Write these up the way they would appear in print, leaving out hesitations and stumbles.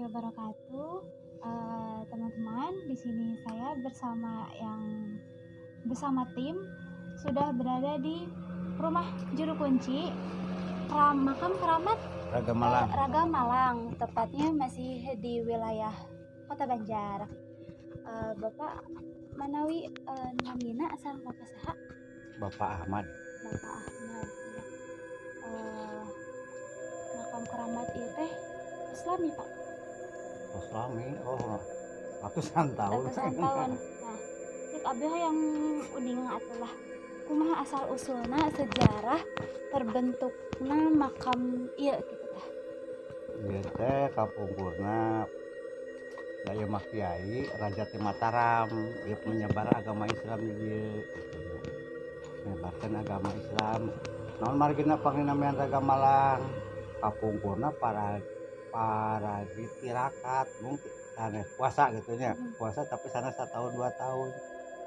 wabarakatuh. Teman-teman, di sini saya bersama tim sudah berada di rumah juru kunci makam keramat Raga Malang, tepatnya masih di wilayah Kota Banjar. Bapak manawi namina asal Bapak saha? Bapak Ahmad. Bapak Ahmad. Makam keramat ieu teh Islami, Pak. Islami, ratusan tahun. Ratusan tahun. Nah, cek abah yang uning atulah kumaha asal usulna sejarah terbentukna makam ieu gitu tah. Ieu teh kapungkurna daya Makiai Raja Ti Mataram, ieu menyebar agama Islam di dieu. Menyebarkan agama Islam. Naon margina panginamian Raga Malang. Kapungkurna para ditirakat mungkin sanes puasa gitu nya. Puasa tapi sana 1 tahun 2 tahun.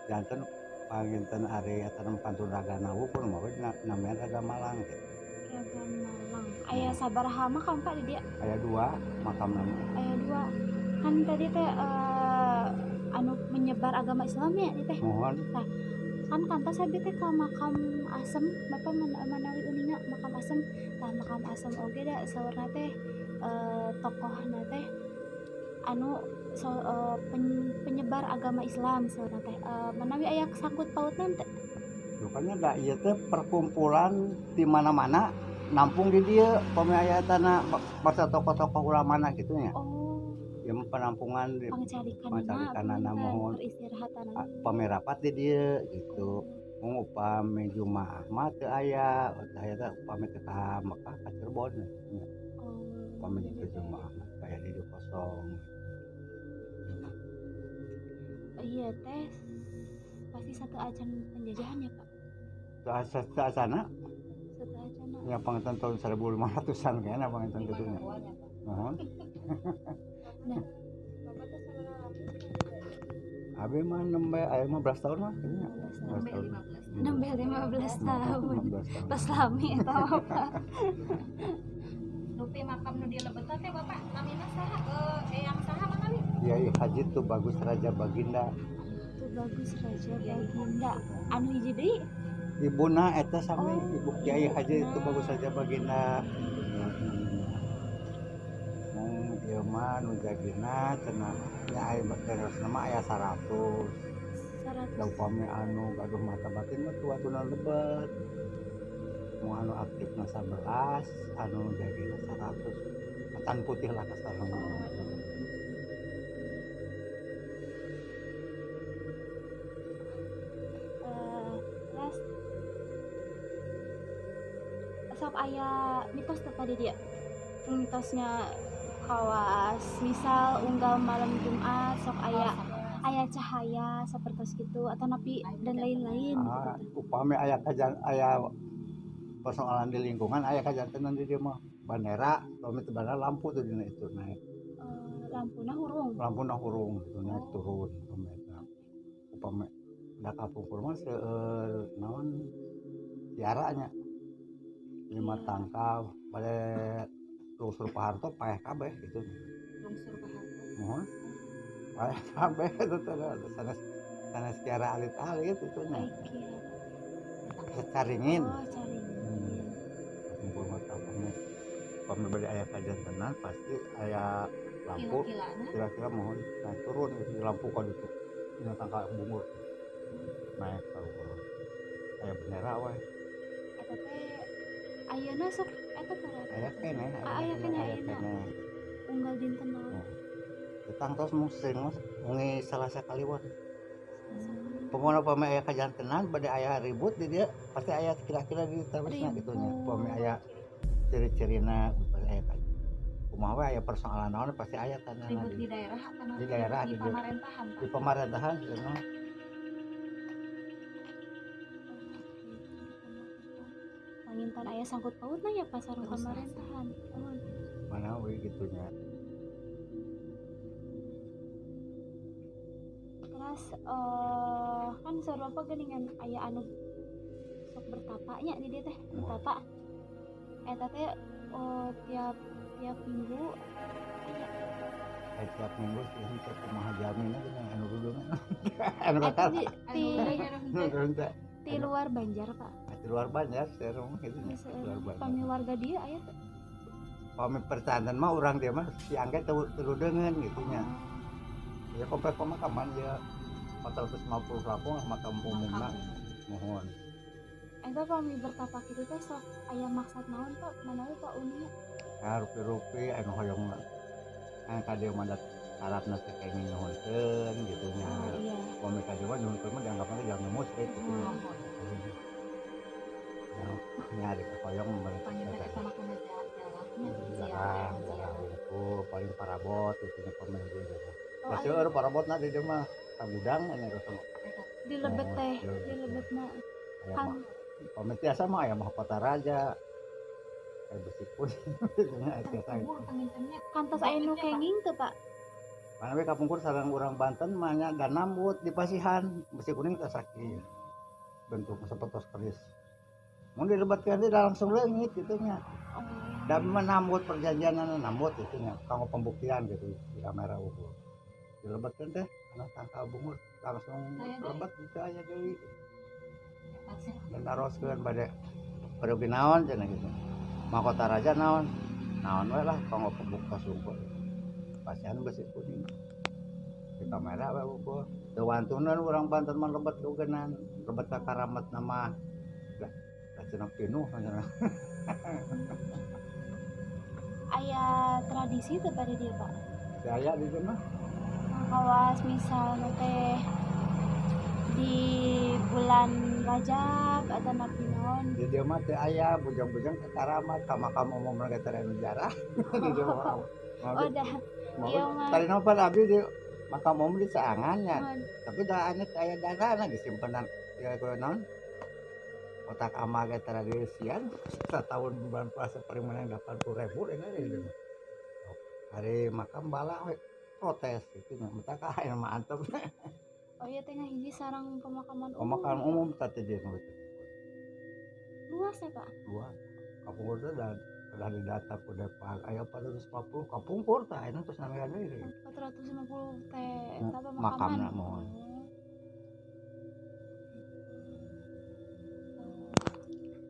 Janten panginten ari eta pantun ragana pun mah namanya Raga Malang gitu. Raga Malang. Aya sabaraha makam Pak di dieu? Aya 2 makam nama. Aya 2. Kan tadi teh anu menyebar agama Islam ya teh. Mohon. Tah, kan kantos abi teh ka makam Asem, Bapak manawi uninga makam Asem. Tah makam Asem oge da saurna teh tokohna teh anu penyebar agama Islam saurna teh. Manawi aya sangkut pautna teh? Rupanya da ieu teh perkumpulan di mana-mana nampung di dieu pamiayatana basa tokoh-tokoh ulamana gitu nya. Oh. Ieu mah penampungan di Pangcalikanana mohon peristirahatanana. pamerapat di dieu gitu. Mun upami Jumaah mah teu aya, aya teh upami teh ka Mekah ka Cirebon nya. Upami di Jumaah mah aya di dieu kosong. Iya teh pasti satu acan penjajahan ya Pak? Saasana Satu acan. ya panginten tahun 1500-an kayaknya panginten kitu nya. Mohon. Nah, Bapak teh sabaraha lami? Abi mah nembe aya 15 tahun mah kayaknya. 15 tahun. 15 tahun. Nambah 15 tahun. 15 tahun. Pas lami eta mah Pak. Rupi makam nu dilebetna teh Bapak namina saha? Eyang saha manawi? Kiai Haji Tu Bagus Raja Baginda. Tu Bagus Raja Baginda. Anu hiji deui? Ibuna eta sami Ibu Kiai Haji Tu Bagus Raja Baginda. Ieu mah nu jagina cenah nya aya terusna mah aya 100. 100. Da upami anu gaduh mata batin mah tua-tuna lebet. Mu anu aktifna 11, anu jagina 100. Macan putih lah kasarna. Terus sok aya mitos teh pada dia. Mitosnya kawas misal unggal malam Jumat sok aya cahaya seperti itu atau napi dan lain-lain gitu. Upami aya persoalan di lingkungan aya kajantenan di dieu mah bandera upami teu bandera lampu tuh dina itu naik. Lampuna hurung gitu naik turun upami da kapungkur mah seueur naon tiara nya 5 tangkal bade lungsur paharto paeh kabeh gitu. Lungsur Paharto. Mohon. Paeh kabeh itu teh sanes kiara alit-alit itu nya. Caringin. Oh, caringin. Kumpul mata upami bade aya kajantenan pasti aya lampu. Kira-kira mohon naik turun di lampu ka ditu. Dina tangka bungur. Naik ka turun. Aya bendera we. Eta teh ayeuna sok eta para. Aya kene. Aya kene. Unggal dinten naon? Tangtos musim mungi Salasa Kaliwon. Pokona upami aya kajantenan bade aya ribut di dieu pasti aya kira-kira di terusna kitu nya. Upami aya ciri-cirina upami aya kumaha we aya persoalan naon pasti aya tanda Ribut di daerah atau di daerah di pemerintahan? Di pemerintahan cenah. Panginten aya sangkut pautna ya pas sareng pemerintahan. Mana we gitu nya. Terus kan saur Bapak geuningan aya anu sok bertapa nya di dieu teh, bertapa. Eta teh tiap minggu aya tiap minggu sih untuk kumaha jamin aja yang anu dulu anu Eta kata di Anu di luar Banjar Pak. di luar banyak serong gitu nya luar banyak Pami warga dia aya teh. pamit percandan mah orang dia mah si angkat teu dengan gitu nya ya komplek pemakaman ya 450 lakung makam umumna mohon Eta pami bertapa kitu teh sok aya maksud naon Pak? Manawi Pak Unia? rupi-rupi anu hoyong ka dia mandat syaratna teh kayak nuhunkeun gitu nya Oh iya. pamit ka dia mah nuhunkeun mah dianggapna jangan musyrik gitu nya nyari hoyong mereka Panggilnya sama kena jarang itu paling parabot itu nya pemain dia mah Oh, masih aya ada parabot na di dia mah gudang nya gitu di lebet teh, di lebetna. Kan pamit biasa mah aya mah kota raja kayak besi pun nya biasa gitu kantos aya nu kenging teu Pak? mana we kapungkur sareng urang Banten mah nya ganambut di pasihan besi kuning teh sakit bentuk seperti keris mun dilebatkeun teh langsung leungit gitu nya Oh. dan menambut perjanjian nambut itu nya kanggo pembuktian gitu di kamera ukur dilebatkeun teh anak tangkal bungur langsung lebat bisa aya deui dan naroskeun bade pergi naon cenah gitu mahkota raja naon we lah kanggo pembuka sungkul pasian besi kuning di kamera we ukur teu wantunan urang Banten mah lebat eueunan lebat ka karamat nama cenah pinuh cenah Aya tradisi teu pada dia Pak? saya di dieu mah Kawas misalnya teh di bulan Rajab atau napi naon. di dieu mah teu aya bujang-bujang ke karamat ka makam umum Nagara Negara di dieu mah Oh dah, iya mah. tadi napa abdi di makam umum di Saangannya Mohon. tapi da anu aya dana disimpenan ya naon otak ama ge tradisian satahun bulan puasa paling menang 80.000 ini gitu. Hari makam bala we protes gitu nya mata ka aya mah antep Oh iya tengah hiji sarang pemakaman umum. pemakaman umum tadi dia nu itu Luas ya Pak? luas kapungkur teh dah didata ku Depok aya 450 kapungkur tah anu terus namanya deui 450 teh eta pemakaman. makamna mohon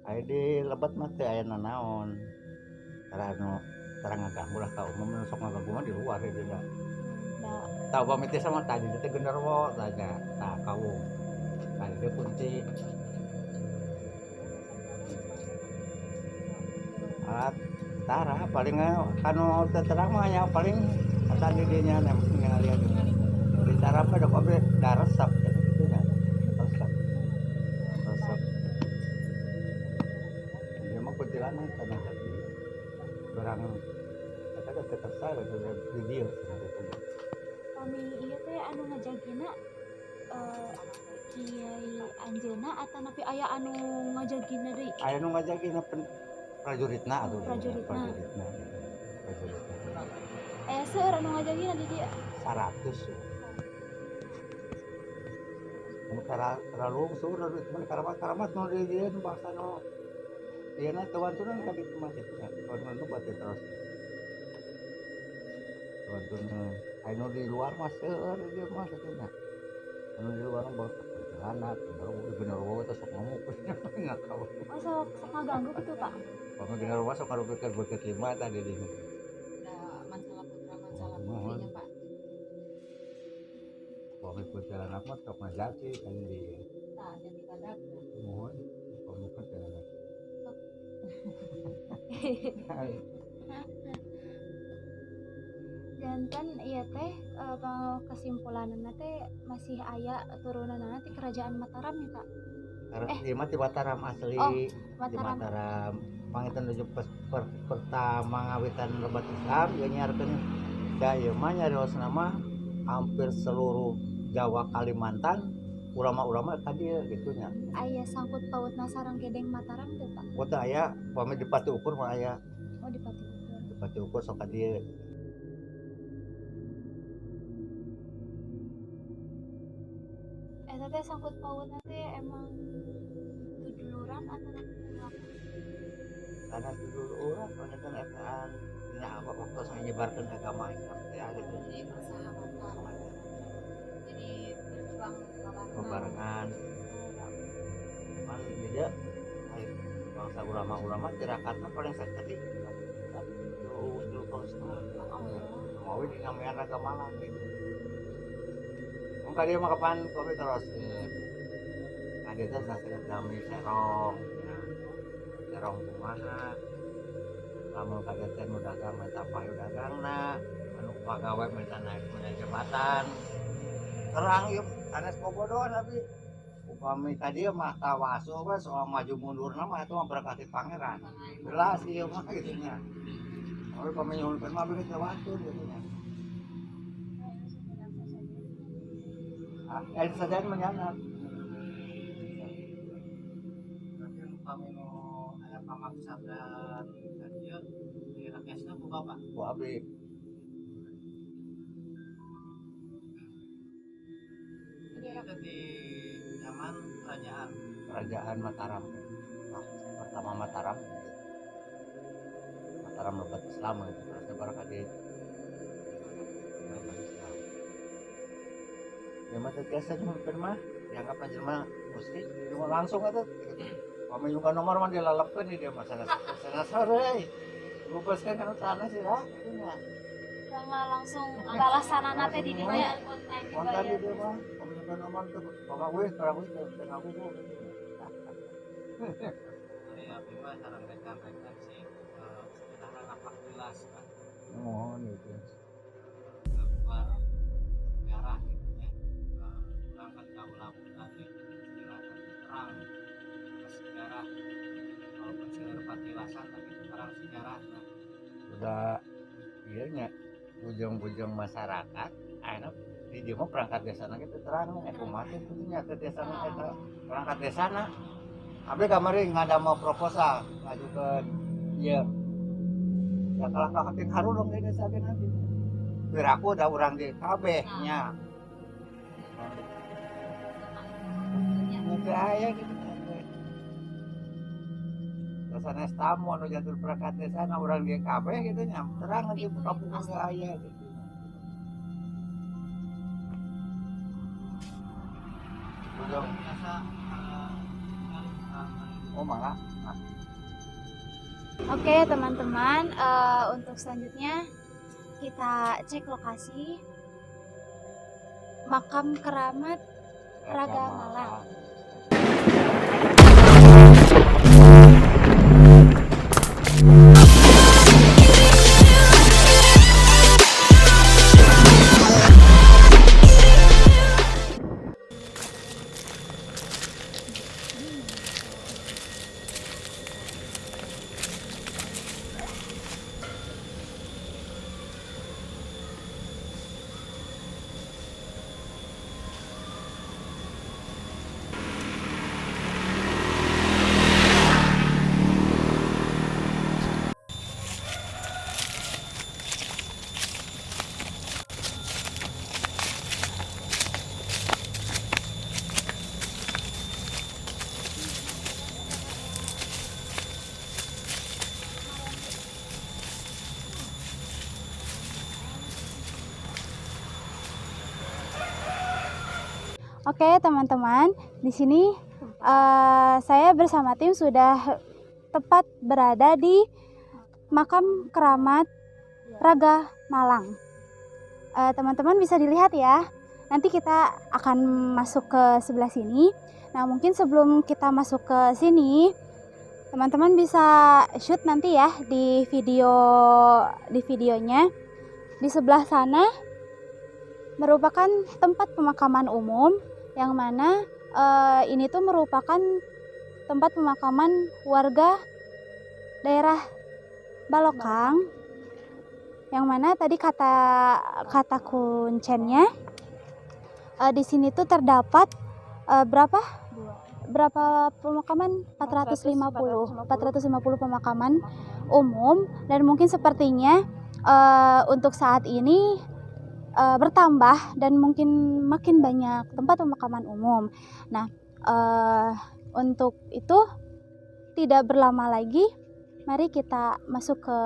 aya di lebat mah teh aya nanaon cara anu cara ngaganggu lah ka umum nu sok ngaganggu mah di luar ya da Da, tau pamit sama tadi teh genderuwo tanya tah kaung tadi dia kunci alat tara paling kanu terang mah ya paling kata didinya ngalian di tara mah da kopi da resep gitu nya resep dia mah kuntilanak kana tadi barang eta teh tersa di dieu kami iya teh anu ngajagina Kiai Anjeuna atau napi aya anu ngajagina deui? aya nu ngajagina prajuritna atuh Prajuritna. prajuritna Aya seueur anu ngajagina di dieu. 100 mun terlalu sur cuman karamat nu di dieu nu bangsa nu ieu na tewantunan ka ditu mah kitu nya tewantunan nu bati terus tewantunan anu di luar mah seueur dieu mah kitu nya anu di luar mah anak genderuwo teh sok ngomong enggak tahu Oh sok ngaganggu gitu Pak? pameh genderuwo sok ngarupikeun beukeut 5 tadi di Masalah putra masalah mohon putrinya Pak. pameh kuntilanak mah sok ngajaki kan di Nah, jadi badak. mohon pameh kuntilanak Jantan iya teh kesimpulanna teh masih aya turunanna ti kerajaan Mataram ya Kak? Ieu mah ti Mataram asli Oh, di Mataram. Mataram pangitan nuju pertama ngawitan lebat Islam ya nyiarkeun da ieu mah nyariosna mah hampir seluruh Jawa Kalimantan ulama-ulama ka dieu gitu nya. Aya sangkut pautna sareng Gedeng Mataram teu Pak? Ku teh aya pameh di Pati Ukur mah aya Oh di Patiukur. di Pati Ukur sok ka dieu. Eta teh sangkut pautna teh emang tuduluran atau napi? Karena dulu urang pangitan etaan Ya apa waktu saya nyebarkan agama Islam teh ada tuh Jadi persahabatan. Jadi berjuang bebarengan. Cuman dia bangsa ulama-ulama tirakatnya paling sakit dulu konsen mau ini namanya agama lah gitu. Mungkin dia mah kapan kami terus ada tuh saya kami serong kumaha lamun kaget nu dagang minta payu dagangna anu pagawe minta naik jabatan terang yuk sanes kobodohan tapi upami tadi mah tawasu we soal maju mundur mah itu mah berkati pangeran jelas ieu mah gitu nya tapi pamenyuhunkeun mah begitu waktu gitu nya saja menyanat pamaksa dan dia direkesnya ku bapak Bu Abi jadi di zaman kerajaan Mataram pertama Mataram lebat Islam gitu terus sebar ka di Islam ya mah biasa nyumpir mah dianggap jelema muslim cuma langsung atuh kami juga nomor mah dilalapkeun dia mah sana sore lupaskeun kana tanah sih lah itunya langsung balasanana teh di dieu kontak di dia mah kami juga nomor tuh bapak weh tengah aku tuh jadi apa mah sareng rekan-rekan sih sebenarnya lapak jelas kan oh gitu keluar daerah gitu ya berangkat ke ulama tadi istilahnya terang sejarah walaupun sejarah patilasan tapi terang sejarah nah udah iya nya bujang-bujang masyarakat ayeuna di dieu mah perangkat desana gitu terang kumaha teh nya ke desana eta perangkat desana abdi kamari ngadamel proposal ngajukeun ieu ya kalah kaketing harulung di desa ge nanti piraku da urang di kabeh nya aya gitu sanes tamu anu jantul perangkat desana urang di kabeh gitu nya terang di kampung aya gitu biasa oh malah Oke teman-teman, untuk selanjutnya kita cek lokasi makam keramat Raga Malang. Oke teman-teman, di sini saya bersama tim sudah tepat berada di makam keramat Raga Malang. Teman-teman bisa dilihat ya. Nanti kita akan masuk ke sebelah sini. Nah mungkin sebelum kita masuk ke sini, teman-teman bisa shoot nanti ya di videonya. Di sebelah sana merupakan tempat pemakaman umum yang mana ini tuh merupakan tempat pemakaman warga daerah Balokang, yang mana tadi kata kuncennya di sini tuh terdapat berapa pemakaman 450 pemakaman umum, dan mungkin sepertinya untuk saat ini bertambah dan mungkin makin banyak tempat pemakaman umum. Nah, untuk itu tidak berlama lagi, mari kita masuk ke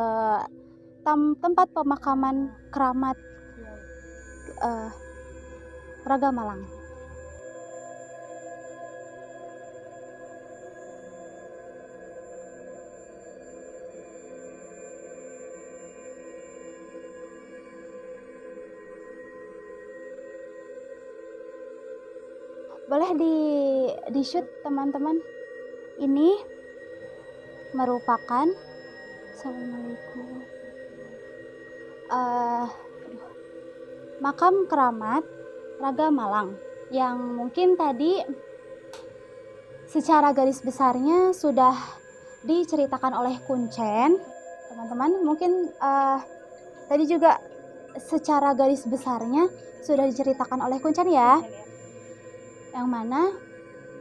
tempat pemakaman keramat Raga Malang. Boleh di shoot teman-teman. Ini merupakan Assalamualaikum. Makam keramat Raga Malang yang mungkin tadi secara garis besarnya sudah diceritakan oleh Kuncen. Teman-teman mungkin tadi juga secara garis besarnya sudah diceritakan oleh Kuncen ya. Yang mana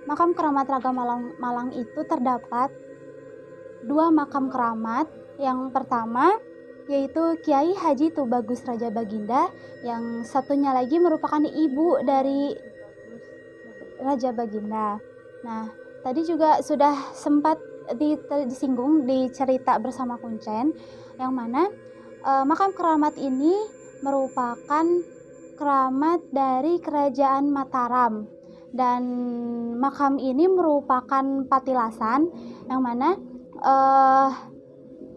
makam keramat Raga Malang itu terdapat 2 makam keramat. Yang pertama yaitu Kiai Haji Tubagus Raja Baginda, yang satunya lagi merupakan ibu dari Raja Baginda. Nah, tadi juga sudah sempat disinggung di cerita bersama Kuncen, yang mana makam keramat ini merupakan keramat dari Kerajaan Mataram. Dan makam ini merupakan patilasan, yang mana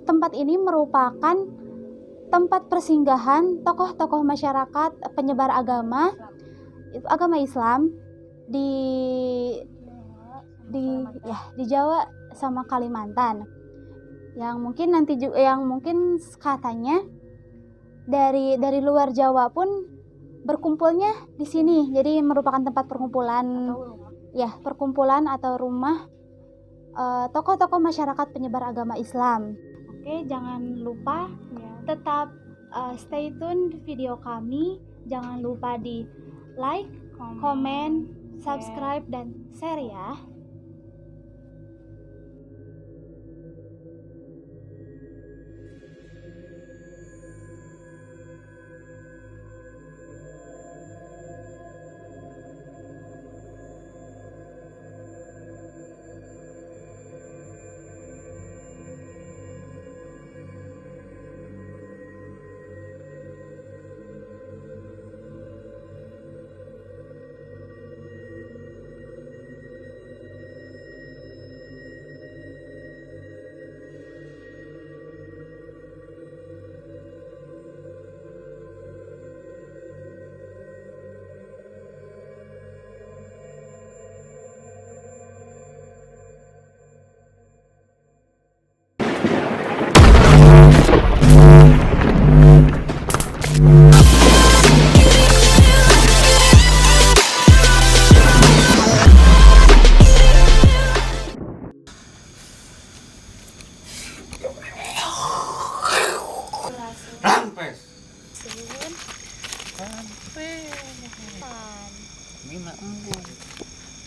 tempat ini merupakan tempat persinggahan tokoh-tokoh masyarakat penyebar agama Islam di Jawa sama Kalimantan. Yang mungkin katanya dari luar Jawa pun berkumpulnya di sini. Jadi merupakan tempat perkumpulan atau rumah tokoh-tokoh masyarakat penyebar agama Islam. Oke, jangan lupa tetap stay tune video kami. Jangan lupa di like, komen, subscribe, dan share ya.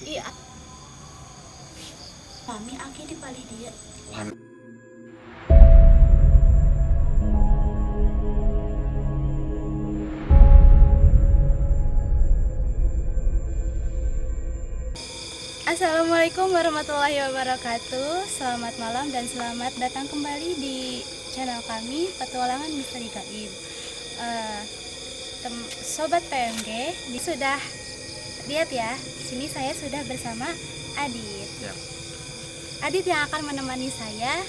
Iya. Kami aki di balik dia. Assalamualaikum warahmatullahi wabarakatuh. Selamat malam dan selamat datang kembali di channel kami Petualangan Misteri Gaib. Sobat PMG, sudah lihat ya, sini saya sudah bersama Adit. Ya. Adit yang akan menemani saya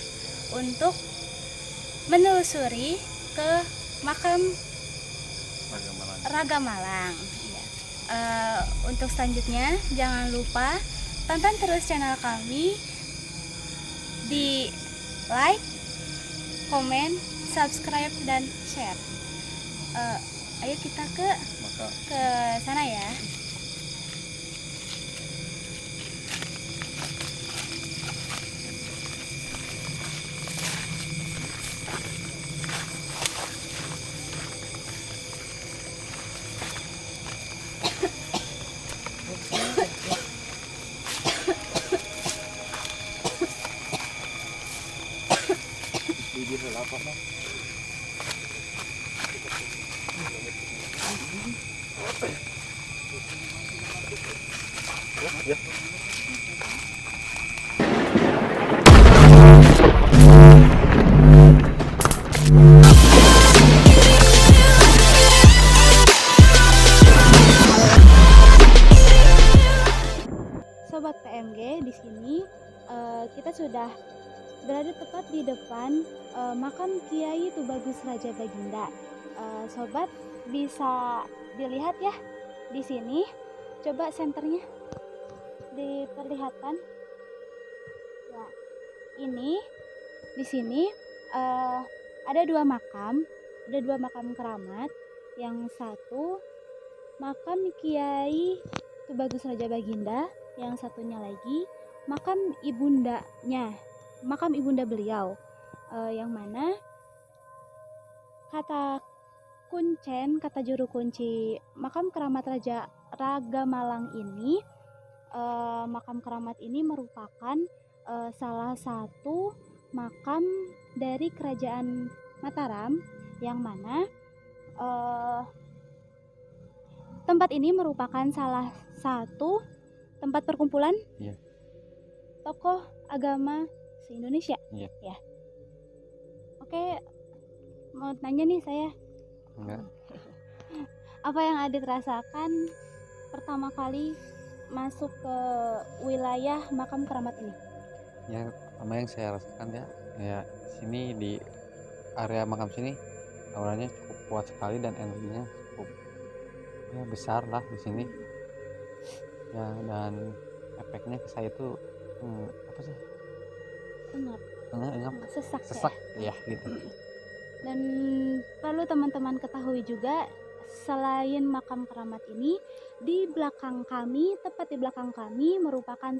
untuk menelusuri ke makam Raga Malang. Ya. Untuk selanjutnya jangan lupa tonton terus channel kami, di like, komen, subscribe, dan share. Ayo kita ke sana ya. Ya. di depan makam Kiai Tubagus Raja Baginda. Sobat bisa dilihat ya di sini. Coba senternya diperlihatkan. Ya, ini di sini ada dua makam keramat. Yang satu makam Kiai Tubagus Raja Baginda, yang satunya lagi makam ibunda beliau, yang mana kata juru kunci makam keramat Raga Malang ini, makam keramat ini merupakan salah satu makam dari kerajaan Mataram, yang mana tempat ini merupakan salah satu tempat perkumpulan Iya. tokoh agama se-Indonesia. Iya. Ya. Oke, mau tanya nih saya, Enggak. apa yang Adit rasakan pertama kali masuk ke wilayah makam keramat ini? Ya, pertama yang saya rasakan ya sini di area makam sini auranya cukup kuat sekali dan energinya cukup ya besar lah di sini. Ya, dan efeknya ke saya itu apa sih? Engap, Sesak ya gitu. Dan perlu teman-teman ketahui juga, selain makam keramat ini, tepat di belakang kami merupakan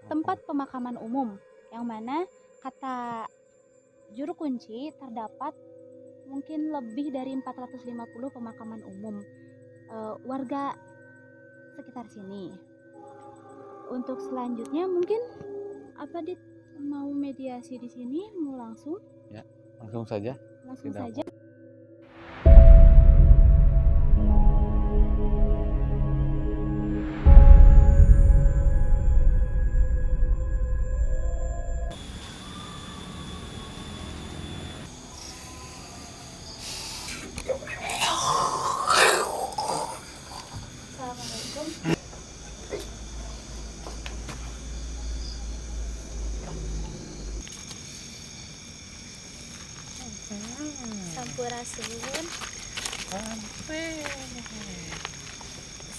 tempat pemakaman umum, yang mana kata juru kunci terdapat mungkin lebih dari 450 pemakaman umum warga sekitar sini. Untuk selanjutnya mungkin apa Dit mau mediasi di sini, mau langsung saja. langsung Tidak. saja. Assalamualaikum. Sampurasun.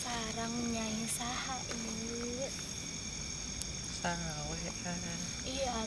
Sarang Nyai saha ieu? Iya.